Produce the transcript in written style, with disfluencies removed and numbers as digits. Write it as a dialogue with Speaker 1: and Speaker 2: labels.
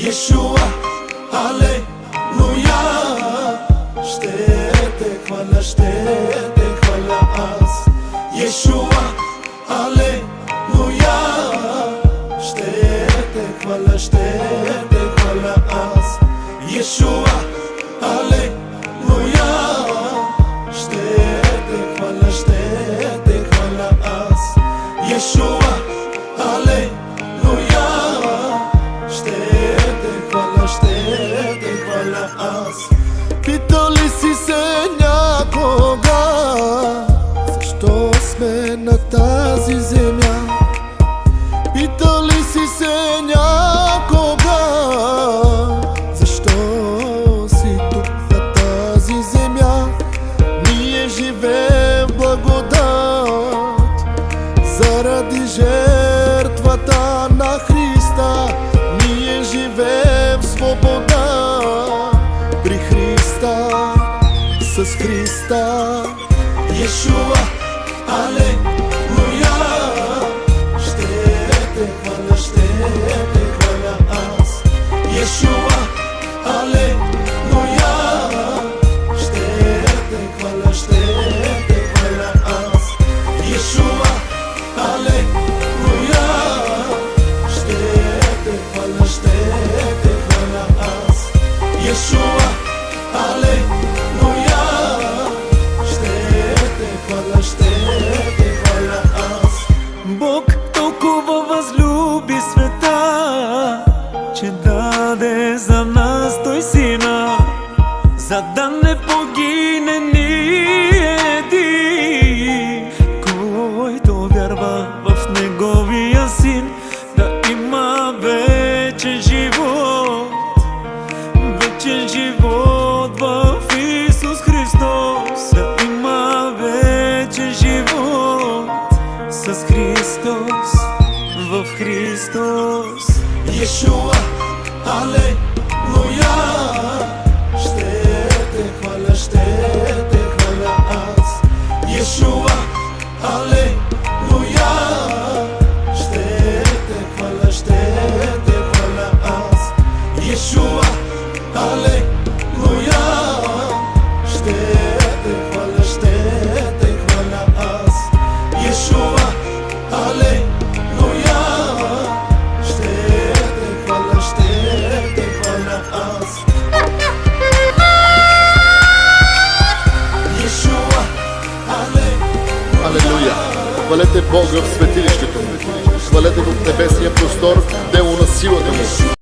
Speaker 1: Yeshua, Алелуя. Ще те хваля аз. Yeshua, Алелуя. Ще те хваля аз. Yeshua, Алелуя. Ще те хваля аз. Yeshua, Алелуя. Ще те хваля аз. Питал ли си се някога защо сме на тази земя? Питал ли си се някога защо си тук на тази земя? Ние живеем в благодат заради жертвата на Христа. Ние живеем в свобода при Христа, с Христа. Yeshua, Алелуя. Ще те хваля аз. Yeshua, Алелуя. Ще те хваля аз. Yeshua, Алелуя. Ще те хваля аз. Yeshua, Алелуя. Ще те хваля аз. Бог толкова възлюби света, че даде за нас Той Сина, за да не погине ни един, който вярва в Неговия Син, да има вечен живот в Исус Христос, да има вечен живот с Христос, в Христос. Yeshua, Алелуя. Ще те хваля аз. Yeshua, Алелуя. Ще те хваля аз. Yeshua, Алелуя. Ще те хваля аз. Yeshua, Алелуя. Ще те хваля аз. Yeshua,
Speaker 2: Алелуя! Хвалете Бога в светилището му. Хвалете го в небесния простор, дело на силата му.